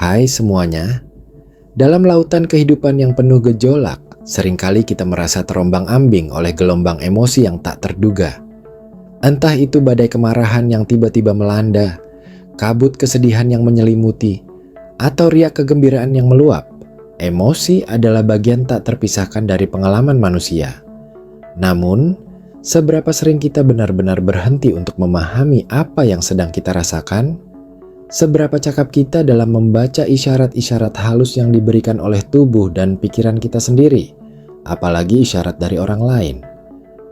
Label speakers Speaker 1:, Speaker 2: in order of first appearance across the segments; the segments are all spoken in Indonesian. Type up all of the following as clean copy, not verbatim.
Speaker 1: Hai semuanya, dalam lautan kehidupan yang penuh gejolak, seringkali kita merasa terombang-ambing oleh gelombang emosi yang tak terduga. Entah itu badai kemarahan yang tiba-tiba melanda, kabut kesedihan yang menyelimuti, atau riak kegembiraan yang meluap. Emosi adalah bagian tak terpisahkan dari pengalaman manusia. Namun, seberapa sering kita benar-benar berhenti untuk memahami apa yang sedang kita rasakan? Seberapa cakap kita dalam membaca isyarat-isyarat halus yang diberikan oleh tubuh dan pikiran kita sendiri, apalagi isyarat dari orang lain.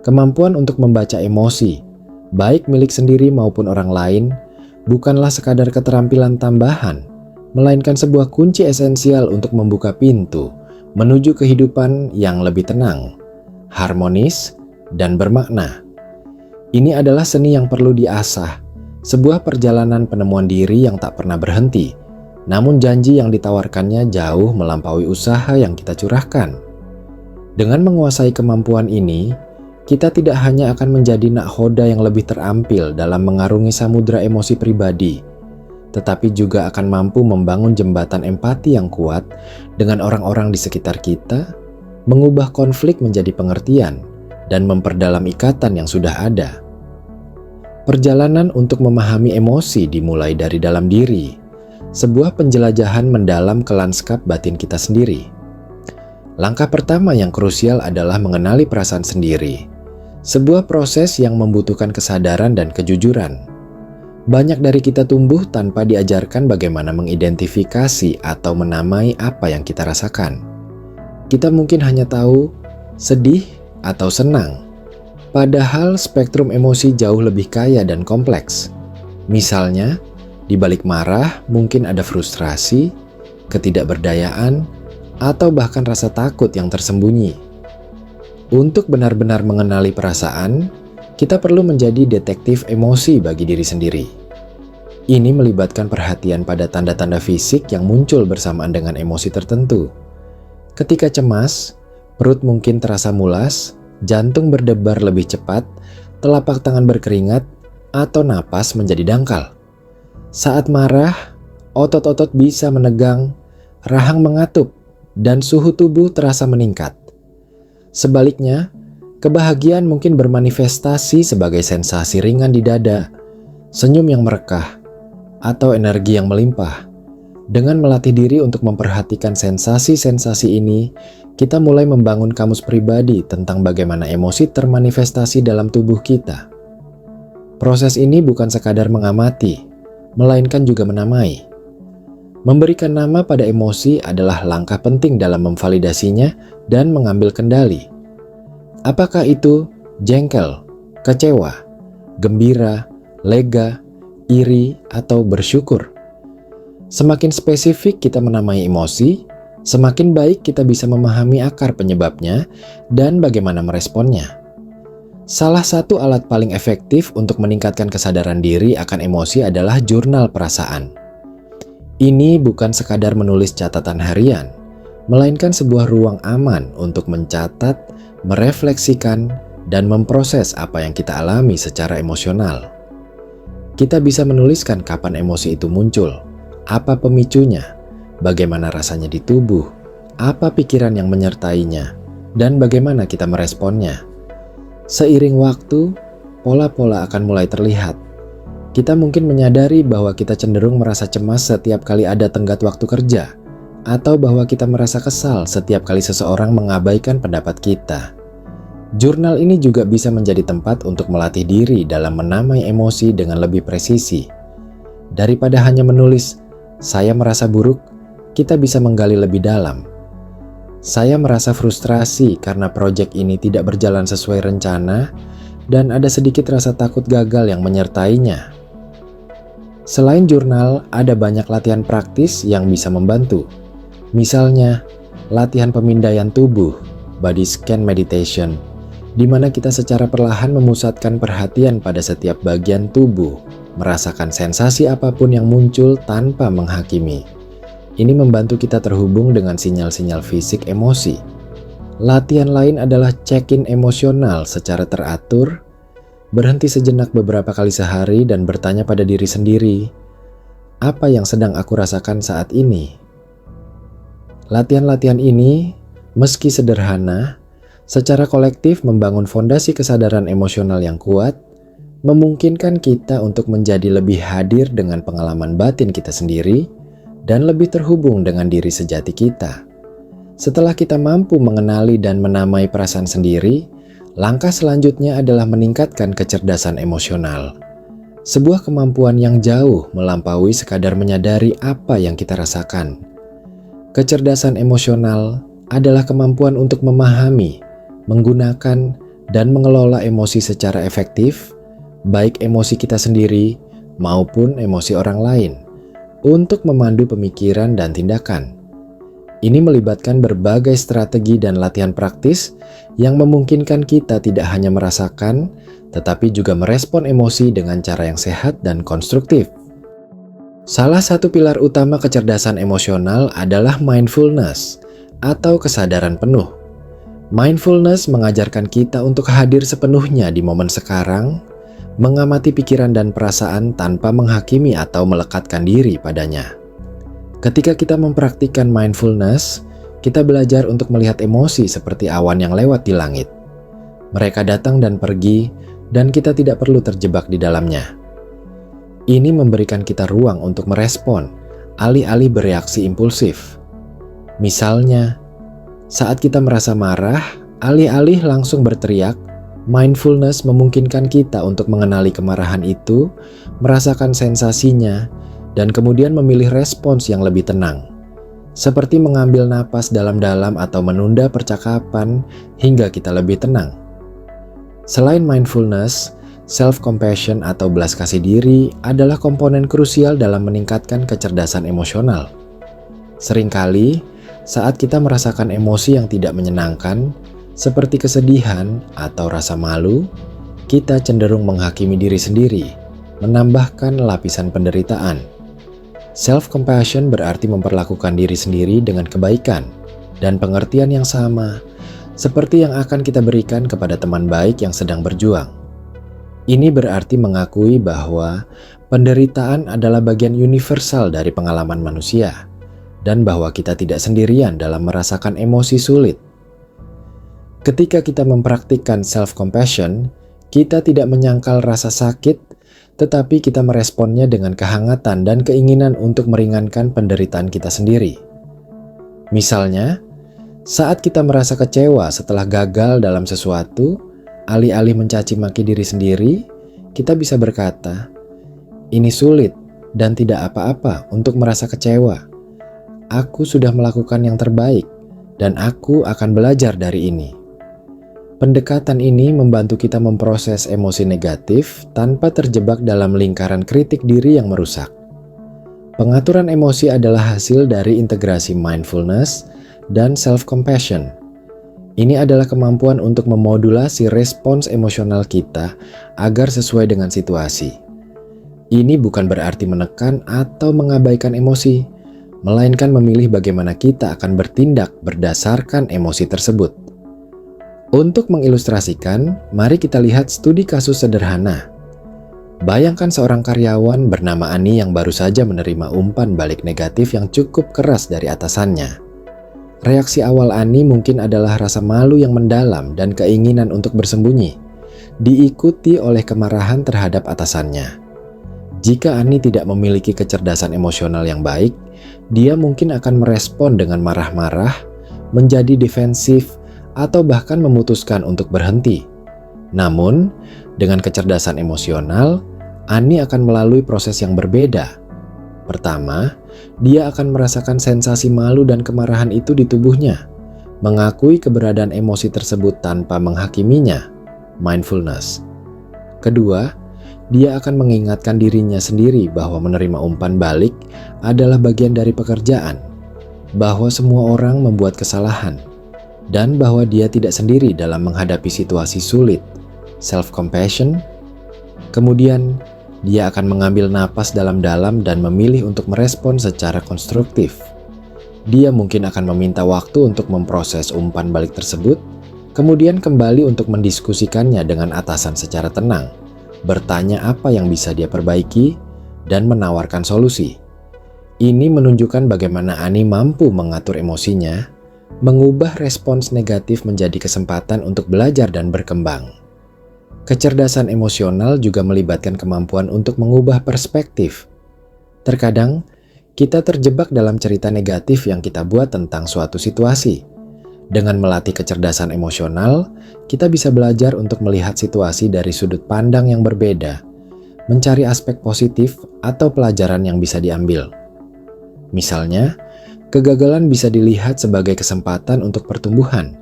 Speaker 1: Kemampuan untuk membaca emosi, baik milik sendiri maupun orang lain, bukanlah sekadar keterampilan tambahan, melainkan sebuah kunci esensial untuk membuka pintu menuju kehidupan yang lebih tenang, harmonis, dan bermakna. Ini adalah seni yang perlu diasah, sebuah perjalanan penemuan diri yang tak pernah berhenti, namun janji yang ditawarkannya jauh melampaui usaha yang kita curahkan. Dengan menguasai kemampuan ini, kita tidak hanya akan menjadi nakhoda yang lebih terampil dalam mengarungi samudra emosi pribadi, tetapi juga akan mampu membangun jembatan empati yang kuat dengan orang-orang di sekitar kita, mengubah konflik menjadi pengertian, dan memperdalam ikatan yang sudah ada. Perjalanan untuk memahami emosi dimulai dari dalam diri, sebuah penjelajahan mendalam ke lanskap batin kita sendiri. Langkah pertama yang krusial adalah mengenali perasaan sendiri, sebuah proses yang membutuhkan kesadaran dan kejujuran. Banyak dari kita tumbuh tanpa diajarkan bagaimana mengidentifikasi atau menamai apa yang kita rasakan. Kita mungkin hanya tahu sedih atau senang, padahal spektrum emosi jauh lebih kaya dan kompleks. Misalnya, di balik marah mungkin ada frustrasi, ketidakberdayaan, atau bahkan rasa takut yang tersembunyi. Untuk benar-benar mengenali perasaan, kita perlu menjadi detektif emosi bagi diri sendiri. Ini melibatkan perhatian pada tanda-tanda fisik yang muncul bersamaan dengan emosi tertentu. Ketika cemas, perut mungkin terasa mulas, jantung berdebar lebih cepat, telapak tangan berkeringat, atau napas menjadi dangkal. Saat marah, otot-otot bisa menegang, rahang mengatup, dan suhu tubuh terasa meningkat. Sebaliknya, kebahagiaan mungkin bermanifestasi sebagai sensasi ringan di dada, senyum yang merekah, atau energi yang melimpah. Dengan melatih diri untuk memperhatikan sensasi-sensasi ini, kita mulai membangun kamus pribadi tentang bagaimana emosi termanifestasi dalam tubuh kita. Proses ini bukan sekadar mengamati, melainkan juga menamai. Memberikan nama pada emosi adalah langkah penting dalam memvalidasinya dan mengambil kendali. Apakah itu jengkel, kecewa, gembira, lega, iri, atau bersyukur? Semakin spesifik kita menamai emosi, semakin baik kita bisa memahami akar penyebabnya dan bagaimana meresponnya. Salah satu alat paling efektif untuk meningkatkan kesadaran diri akan emosi adalah jurnal perasaan. Ini bukan sekadar menulis catatan harian, melainkan sebuah ruang aman untuk mencatat, merefleksikan, dan memproses apa yang kita alami secara emosional. Kita bisa menuliskan kapan emosi itu muncul, apa pemicunya, bagaimana rasanya di tubuh, apa pikiran yang menyertainya, dan bagaimana kita meresponnya. Seiring waktu, pola-pola akan mulai terlihat. Kita mungkin menyadari bahwa kita cenderung merasa cemas setiap kali ada tenggat waktu kerja, atau bahwa kita merasa kesal setiap kali seseorang mengabaikan pendapat kita. Jurnal ini juga bisa menjadi tempat untuk melatih diri dalam menamai emosi dengan lebih presisi. Daripada hanya menulis, "Saya merasa buruk," kita bisa menggali lebih dalam. "Saya merasa frustrasi karena proyek ini tidak berjalan sesuai rencana dan ada sedikit rasa takut gagal yang menyertainya." Selain jurnal, ada banyak latihan praktis yang bisa membantu. Misalnya, latihan pemindaian tubuh, body scan meditation, di mana kita secara perlahan memusatkan perhatian pada setiap bagian tubuh, merasakan sensasi apapun yang muncul tanpa menghakimi. Ini membantu kita terhubung dengan sinyal-sinyal fisik emosi. Latihan lain adalah check-in emosional secara teratur. Berhenti sejenak beberapa kali sehari dan bertanya pada diri sendiri, Apa yang sedang aku rasakan saat ini? Latihan-latihan ini, meski sederhana, secara kolektif membangun fondasi kesadaran emosional yang kuat, memungkinkan kita untuk menjadi lebih hadir dengan pengalaman batin kita sendiri dan lebih terhubung dengan diri sejati kita. Setelah kita mampu mengenali dan menamai perasaan sendiri, langkah selanjutnya adalah meningkatkan kecerdasan emosional. Sebuah kemampuan yang jauh melampaui sekadar menyadari apa yang kita rasakan. Kecerdasan emosional adalah kemampuan untuk memahami, menggunakan, dan mengelola emosi secara efektif, baik emosi kita sendiri maupun emosi orang lain, untuk memandu pemikiran dan tindakan. Ini melibatkan berbagai strategi dan latihan praktis yang memungkinkan kita tidak hanya merasakan, tetapi juga merespon emosi dengan cara yang sehat dan konstruktif. Salah satu pilar utama kecerdasan emosional adalah mindfulness atau kesadaran penuh. Mindfulness mengajarkan kita untuk hadir sepenuhnya di momen sekarang, mengamati pikiran dan perasaan tanpa menghakimi atau melekatkan diri padanya. Ketika kita mempraktikkan mindfulness, kita belajar untuk melihat emosi seperti awan yang lewat di langit. Mereka datang dan pergi, dan kita tidak perlu terjebak di dalamnya. Ini memberikan kita ruang untuk merespon, alih-alih bereaksi impulsif. Misalnya, saat kita merasa marah, alih-alih langsung berteriak, mindfulness memungkinkan kita untuk mengenali kemarahan itu, merasakan sensasinya, dan kemudian memilih respons yang lebih tenang. Seperti mengambil napas dalam-dalam atau menunda percakapan hingga kita lebih tenang. Selain mindfulness, self-compassion atau belas kasih diri adalah komponen krusial dalam meningkatkan kecerdasan emosional. Seringkali, saat kita merasakan emosi yang tidak menyenangkan, seperti kesedihan atau rasa malu, kita cenderung menghakimi diri sendiri, menambahkan lapisan penderitaan. Self-compassion berarti memperlakukan diri sendiri dengan kebaikan dan pengertian yang sama, seperti yang akan kita berikan kepada teman baik yang sedang berjuang. Ini berarti mengakui bahwa penderitaan adalah bagian universal dari pengalaman manusia, dan bahwa kita tidak sendirian dalam merasakan emosi sulit. Ketika kita mempraktikkan self-compassion, kita tidak menyangkal rasa sakit, tetapi kita meresponnya dengan kehangatan dan keinginan untuk meringankan penderitaan kita sendiri. Misalnya, saat kita merasa kecewa setelah gagal dalam sesuatu, alih-alih mencaci maki diri sendiri, kita bisa berkata, "Ini sulit dan tidak apa-apa untuk merasa kecewa. Aku sudah melakukan yang terbaik, dan aku akan belajar dari ini." Pendekatan ini membantu kita memproses emosi negatif tanpa terjebak dalam lingkaran kritik diri yang merusak. Pengaturan emosi adalah hasil dari integrasi mindfulness dan self-compassion. Ini adalah kemampuan untuk memodulasi respons emosional kita agar sesuai dengan situasi. Ini bukan berarti menekan atau mengabaikan emosi, melainkan memilih bagaimana kita akan bertindak berdasarkan emosi tersebut. Untuk mengilustrasikan, mari kita lihat studi kasus sederhana. Bayangkan seorang karyawan bernama Ani yang baru saja menerima umpan balik negatif yang cukup keras dari atasannya. Reaksi awal Ani mungkin adalah rasa malu yang mendalam dan keinginan untuk bersembunyi, diikuti oleh kemarahan terhadap atasannya. Jika Ani tidak memiliki kecerdasan emosional yang baik, dia mungkin akan merespon dengan marah-marah, menjadi defensif, atau bahkan memutuskan untuk berhenti. Namun, dengan kecerdasan emosional, Ani akan melalui proses yang berbeda. Pertama, dia akan merasakan sensasi malu dan kemarahan itu di tubuhnya, mengakui keberadaan emosi tersebut tanpa menghakiminya, mindfulness. Kedua, dia akan mengingatkan dirinya sendiri bahwa menerima umpan balik adalah bagian dari pekerjaan, bahwa semua orang membuat kesalahan, dan bahwa dia tidak sendiri dalam menghadapi situasi sulit, self-compassion. Kemudian, dia akan mengambil napas dalam-dalam dan memilih untuk merespon secara konstruktif. Dia mungkin akan meminta waktu untuk memproses umpan balik tersebut, kemudian kembali untuk mendiskusikannya dengan atasan secara tenang, bertanya apa yang bisa dia perbaiki, dan menawarkan solusi. Ini menunjukkan bagaimana Ani mampu mengatur emosinya, mengubah respons negatif menjadi kesempatan untuk belajar dan berkembang. Kecerdasan emosional juga melibatkan kemampuan untuk mengubah perspektif. Terkadang, kita terjebak dalam cerita negatif yang kita buat tentang suatu situasi. Dengan melatih kecerdasan emosional, kita bisa belajar untuk melihat situasi dari sudut pandang yang berbeda, mencari aspek positif atau pelajaran yang bisa diambil. Misalnya, kegagalan bisa dilihat sebagai kesempatan untuk pertumbuhan,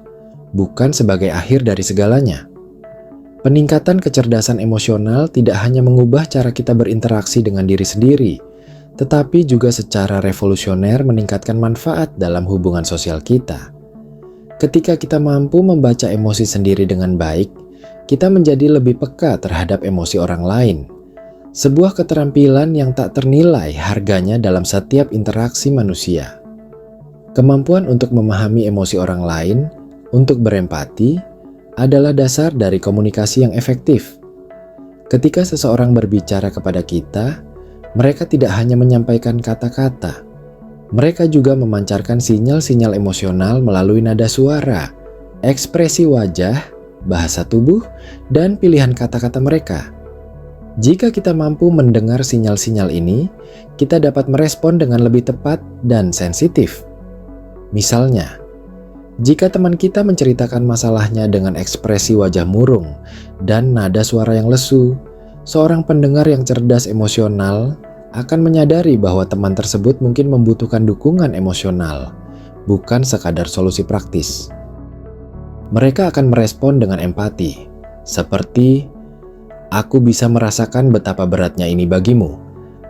Speaker 1: bukan sebagai akhir dari segalanya. Peningkatan kecerdasan emosional tidak hanya mengubah cara kita berinteraksi dengan diri sendiri, tetapi juga secara revolusioner meningkatkan manfaat dalam hubungan sosial kita. Ketika kita mampu membaca emosi sendiri dengan baik, kita menjadi lebih peka terhadap emosi orang lain. Sebuah keterampilan yang tak ternilai harganya dalam setiap interaksi manusia. Kemampuan untuk memahami emosi orang lain, untuk berempati, adalah dasar dari komunikasi yang efektif. Ketika seseorang berbicara kepada kita, mereka tidak hanya menyampaikan kata-kata. Mereka juga memancarkan sinyal-sinyal emosional melalui nada suara, ekspresi wajah, bahasa tubuh, dan pilihan kata-kata mereka. Jika kita mampu mendengar sinyal-sinyal ini, kita dapat merespon dengan lebih tepat dan sensitif. Misalnya, jika teman kita menceritakan masalahnya dengan ekspresi wajah murung dan nada suara yang lesu, seorang pendengar yang cerdas emosional akan menyadari bahwa teman tersebut mungkin membutuhkan dukungan emosional, bukan sekadar solusi praktis. Mereka akan merespon dengan empati, seperti, "Aku bisa merasakan betapa beratnya ini bagimu,"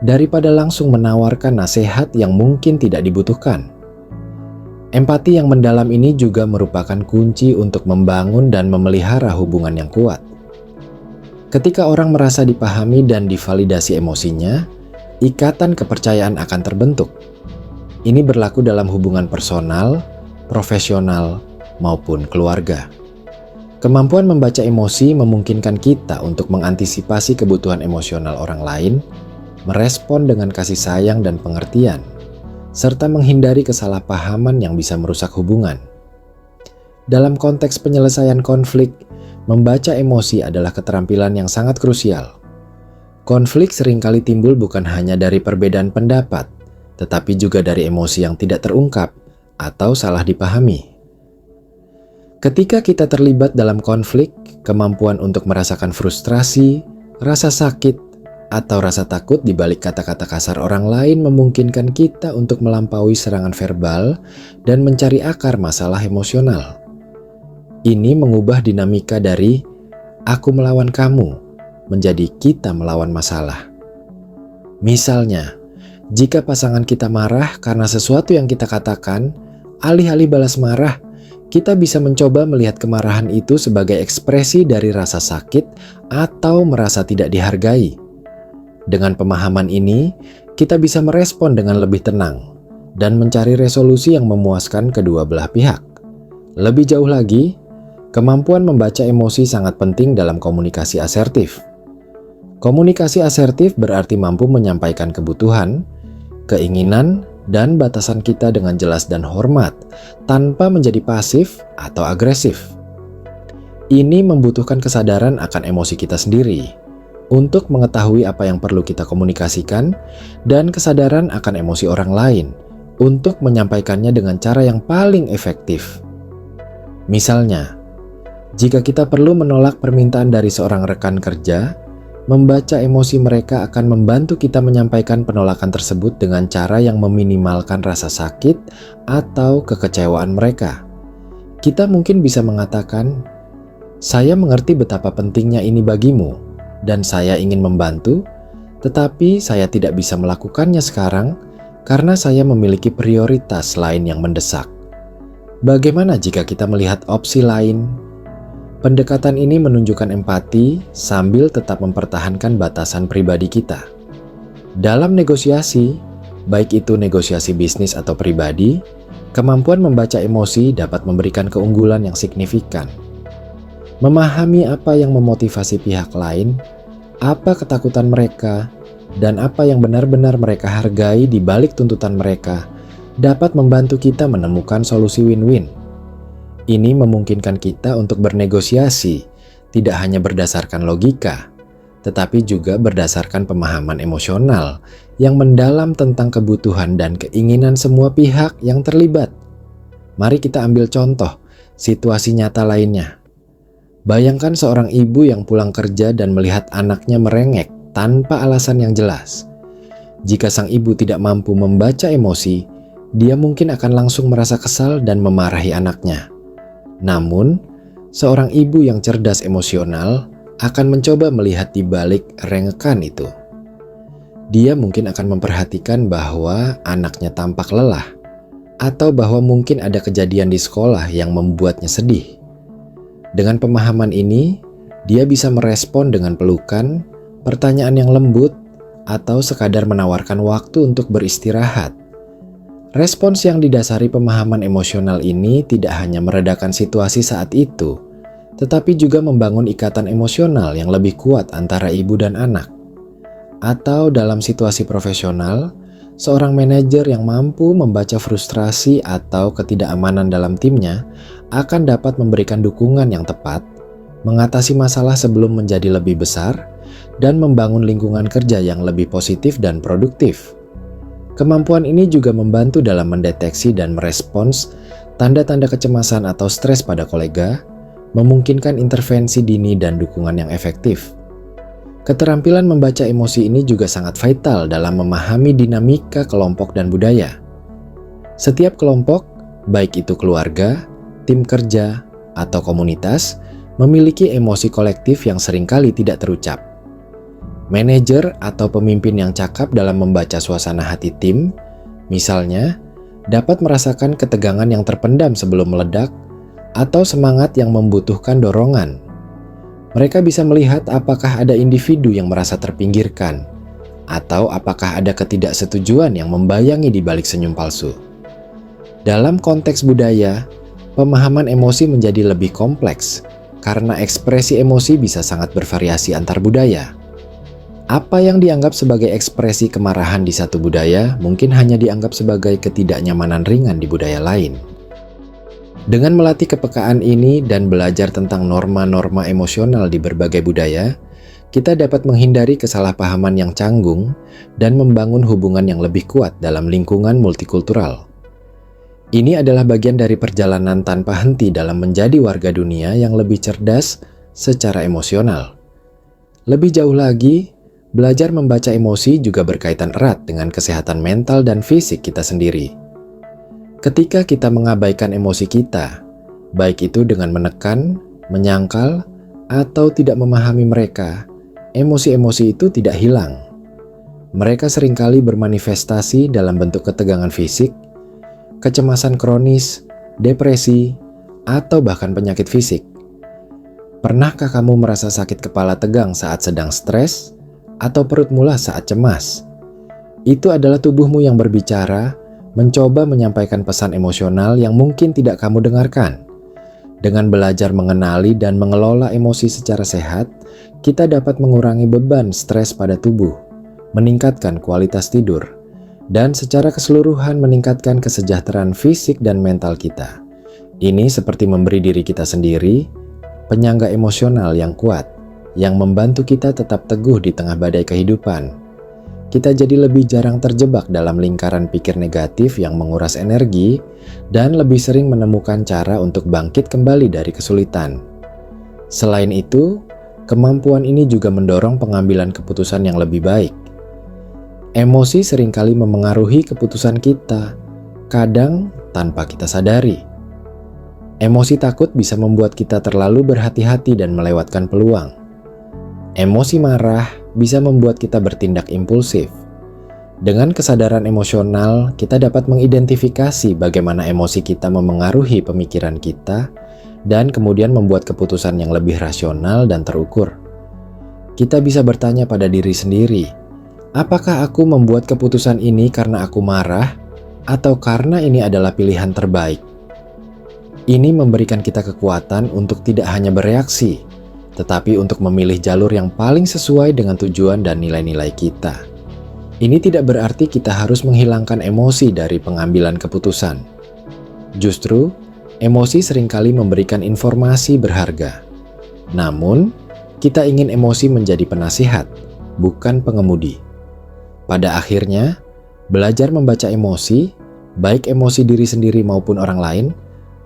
Speaker 1: daripada langsung menawarkan nasihat yang mungkin tidak dibutuhkan. Empati yang mendalam ini juga merupakan kunci untuk membangun dan memelihara hubungan yang kuat. Ketika orang merasa dipahami dan divalidasi emosinya, ikatan kepercayaan akan terbentuk. Ini berlaku dalam hubungan personal, profesional, maupun keluarga. Kemampuan membaca emosi memungkinkan kita untuk mengantisipasi kebutuhan emosional orang lain, merespon dengan kasih sayang dan pengertian, serta menghindari kesalahpahaman yang bisa merusak hubungan. Dalam konteks penyelesaian konflik, membaca emosi adalah keterampilan yang sangat krusial. Konflik seringkali timbul bukan hanya dari perbedaan pendapat, tetapi juga dari emosi yang tidak terungkap atau salah dipahami. Ketika kita terlibat dalam konflik, kemampuan untuk merasakan frustrasi, rasa sakit, atau rasa takut di balik kata-kata kasar orang lain memungkinkan kita untuk melampaui serangan verbal dan mencari akar masalah emosional. Ini mengubah dinamika dari "aku melawan kamu" menjadi "kita melawan masalah". Misalnya, jika pasangan kita marah karena sesuatu yang kita katakan, alih-alih balas marah, kita bisa mencoba melihat kemarahan itu sebagai ekspresi dari rasa sakit atau merasa tidak dihargai. Dengan pemahaman ini, kita bisa merespon dengan lebih tenang dan mencari resolusi yang memuaskan kedua belah pihak. Lebih jauh lagi, kemampuan membaca emosi sangat penting dalam komunikasi asertif. Komunikasi asertif berarti mampu menyampaikan kebutuhan, keinginan, dan batasan kita dengan jelas dan hormat, tanpa menjadi pasif atau agresif. Ini membutuhkan kesadaran akan emosi kita sendiri, untuk mengetahui apa yang perlu kita komunikasikan, dan kesadaran akan emosi orang lain, untuk menyampaikannya dengan cara yang paling efektif. Misalnya, jika kita perlu menolak permintaan dari seorang rekan kerja, membaca emosi mereka akan membantu kita menyampaikan penolakan tersebut dengan cara yang meminimalkan rasa sakit atau kekecewaan mereka. Kita mungkin bisa mengatakan, "Saya mengerti betapa pentingnya ini bagimu, dan saya ingin membantu, tetapi saya tidak bisa melakukannya sekarang karena saya memiliki prioritas lain yang mendesak." Bagaimana jika kita melihat opsi lain? Pendekatan ini menunjukkan empati sambil tetap mempertahankan batasan pribadi kita. Dalam negosiasi, baik itu negosiasi bisnis atau pribadi, kemampuan membaca emosi dapat memberikan keunggulan yang signifikan. Memahami apa yang memotivasi pihak lain, apa ketakutan mereka, dan apa yang benar-benar mereka hargai di balik tuntutan mereka dapat membantu kita menemukan solusi win-win. Ini memungkinkan kita untuk bernegosiasi, tidak hanya berdasarkan logika, tetapi juga berdasarkan pemahaman emosional yang mendalam tentang kebutuhan dan keinginan semua pihak yang terlibat. Mari kita ambil contoh situasi nyata lainnya. Bayangkan seorang ibu yang pulang kerja dan melihat anaknya merengek tanpa alasan yang jelas. Jika sang ibu tidak mampu membaca emosi, dia mungkin akan langsung merasa kesal dan memarahi anaknya. Namun, seorang ibu yang cerdas emosional akan mencoba melihat di balik rengekan itu. Dia mungkin akan memperhatikan bahwa anaknya tampak lelah, atau bahwa mungkin ada kejadian di sekolah yang membuatnya sedih. Dengan pemahaman ini, dia bisa merespon dengan pelukan, pertanyaan yang lembut, atau sekadar menawarkan waktu untuk beristirahat. Respons yang didasari pemahaman emosional ini tidak hanya meredakan situasi saat itu, tetapi juga membangun ikatan emosional yang lebih kuat antara ibu dan anak. Atau dalam situasi profesional, seorang manajer yang mampu membaca frustrasi atau ketidakamanan dalam timnya akan dapat memberikan dukungan yang tepat, mengatasi masalah sebelum menjadi lebih besar, dan membangun lingkungan kerja yang lebih positif dan produktif. Kemampuan ini juga membantu dalam mendeteksi dan merespons tanda-tanda kecemasan atau stres pada kolega, memungkinkan intervensi dini dan dukungan yang efektif. Keterampilan membaca emosi ini juga sangat vital dalam memahami dinamika kelompok dan budaya. Setiap kelompok, baik itu keluarga, tim kerja, atau komunitas, memiliki emosi kolektif yang seringkali tidak terucap. Manajer atau pemimpin yang cakap dalam membaca suasana hati tim, misalnya, dapat merasakan ketegangan yang terpendam sebelum meledak atau semangat yang membutuhkan dorongan. Mereka bisa melihat apakah ada individu yang merasa terpinggirkan, atau apakah ada ketidaksetujuan yang membayangi di balik senyum palsu. Dalam konteks budaya, pemahaman emosi menjadi lebih kompleks karena ekspresi emosi bisa sangat bervariasi antar budaya. Apa yang dianggap sebagai ekspresi kemarahan di satu budaya mungkin hanya dianggap sebagai ketidaknyamanan ringan di budaya lain. Dengan melatih kepekaan ini dan belajar tentang norma-norma emosional di berbagai budaya, kita dapat menghindari kesalahpahaman yang canggung dan membangun hubungan yang lebih kuat dalam lingkungan multikultural. Ini adalah bagian dari perjalanan tanpa henti dalam menjadi warga dunia yang lebih cerdas secara emosional. Lebih jauh lagi, belajar membaca emosi juga berkaitan erat dengan kesehatan mental dan fisik kita sendiri. Ketika kita mengabaikan emosi kita, baik itu dengan menekan, menyangkal, atau tidak memahami mereka, emosi-emosi itu tidak hilang. Mereka seringkali bermanifestasi dalam bentuk ketegangan fisik, kecemasan kronis, depresi, atau bahkan penyakit fisik. Pernahkah kamu merasa sakit kepala tegang saat sedang stres, atau perut mulas saat cemas? Itu adalah tubuhmu yang berbicara, mencoba menyampaikan pesan emosional yang mungkin tidak kamu dengarkan. Dengan belajar mengenali dan mengelola emosi secara sehat, kita dapat mengurangi beban stres pada tubuh, meningkatkan kualitas tidur, dan secara keseluruhan meningkatkan kesejahteraan fisik dan mental kita. Ini seperti memberi diri kita sendiri penyangga emosional yang kuat, yang membantu kita tetap teguh di tengah badai kehidupan. Kita jadi lebih jarang terjebak dalam lingkaran pikir negatif yang menguras energi dan lebih sering menemukan cara untuk bangkit kembali dari kesulitan. Selain itu, kemampuan ini juga mendorong pengambilan keputusan yang lebih baik. Emosi seringkali memengaruhi keputusan kita, kadang tanpa kita sadari. Emosi takut bisa membuat kita terlalu berhati-hati dan melewatkan peluang. Emosi marah bisa membuat kita bertindak impulsif. Dengan kesadaran emosional, kita dapat mengidentifikasi bagaimana emosi kita memengaruhi pemikiran kita dan kemudian membuat keputusan yang lebih rasional dan terukur. Kita bisa bertanya pada diri sendiri, apakah aku membuat keputusan ini karena aku marah atau karena ini adalah pilihan terbaik? Ini memberikan kita kekuatan untuk tidak hanya bereaksi, tetapi untuk memilih jalur yang paling sesuai dengan tujuan dan nilai-nilai kita. Ini tidak berarti kita harus menghilangkan emosi dari pengambilan keputusan. Justru, emosi seringkali memberikan informasi berharga. Namun, kita ingin emosi menjadi penasihat, bukan pengemudi. Pada akhirnya, belajar membaca emosi, baik emosi diri sendiri maupun orang lain,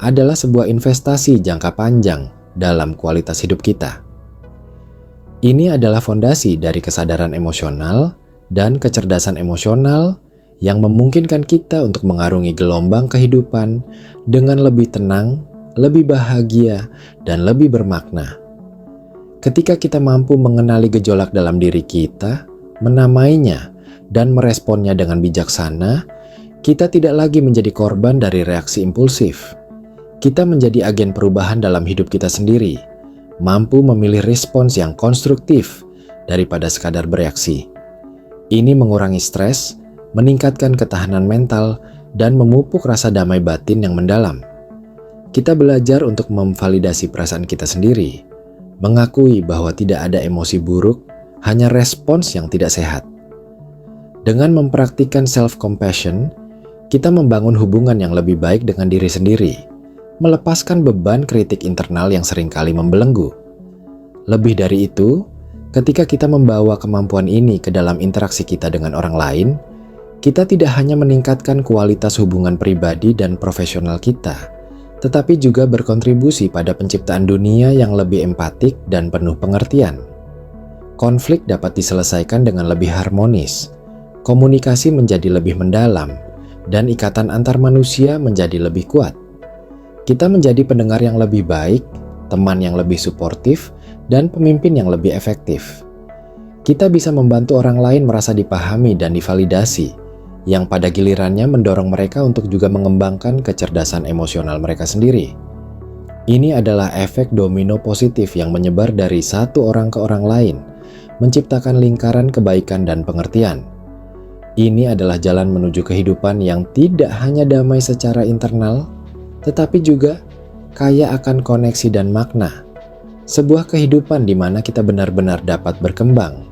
Speaker 1: adalah sebuah investasi jangka panjang dalam kualitas hidup kita. Ini adalah fondasi dari kesadaran emosional dan kecerdasan emosional yang memungkinkan kita untuk mengarungi gelombang kehidupan dengan lebih tenang, lebih bahagia, dan lebih bermakna. Ketika kita mampu mengenali gejolak dalam diri kita, menamainya, dan meresponnya dengan bijaksana, kita tidak lagi menjadi korban dari reaksi impulsif. Kita menjadi agen perubahan dalam hidup kita sendiri, mampu memilih respons yang konstruktif daripada sekadar bereaksi. Ini mengurangi stres, meningkatkan ketahanan mental, dan memupuk rasa damai batin yang mendalam. Kita belajar untuk memvalidasi perasaan kita sendiri, mengakui bahwa tidak ada emosi buruk, hanya respons yang tidak sehat. Dengan mempraktikkan self-compassion, kita membangun hubungan yang lebih baik dengan diri sendiri, melepaskan beban kritik internal yang seringkali membelenggu. Lebih dari itu, ketika kita membawa kemampuan ini ke dalam interaksi kita dengan orang lain, kita tidak hanya meningkatkan kualitas hubungan pribadi dan profesional kita, tetapi juga berkontribusi pada penciptaan dunia yang lebih empatik dan penuh pengertian. Konflik dapat diselesaikan dengan lebih harmonis, komunikasi menjadi lebih mendalam, dan ikatan antar manusia menjadi lebih kuat. Kita menjadi pendengar yang lebih baik, teman yang lebih suportif, dan pemimpin yang lebih efektif. Kita bisa membantu orang lain merasa dipahami dan divalidasi, yang pada gilirannya mendorong mereka untuk juga mengembangkan kecerdasan emosional mereka sendiri. Ini adalah efek domino positif yang menyebar dari satu orang ke orang lain, menciptakan lingkaran kebaikan dan pengertian. Ini adalah jalan menuju kehidupan yang tidak hanya damai secara internal, tetapi juga kaya akan koneksi dan makna. Sebuah kehidupan di mana kita benar-benar dapat berkembang,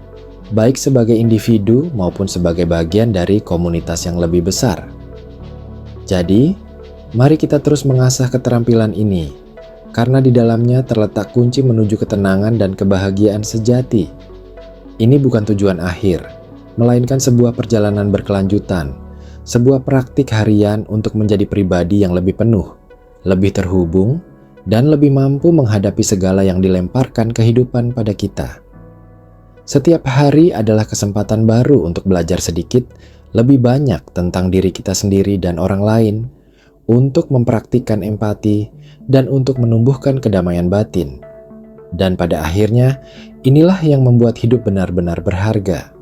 Speaker 1: baik sebagai individu maupun sebagai bagian dari komunitas yang lebih besar. Jadi, mari kita terus mengasah keterampilan ini, karena di dalamnya terletak kunci menuju ketenangan dan kebahagiaan sejati. Ini bukan tujuan akhir, melainkan sebuah perjalanan berkelanjutan, sebuah praktik harian untuk menjadi pribadi yang lebih penuh, lebih terhubung, dan lebih mampu menghadapi segala yang dilemparkan kehidupan pada kita. Setiap hari adalah kesempatan baru untuk belajar sedikit lebih banyak tentang diri kita sendiri dan orang lain, untuk mempraktikkan empati, dan untuk menumbuhkan kedamaian batin. Dan pada akhirnya, inilah yang membuat hidup benar-benar berharga.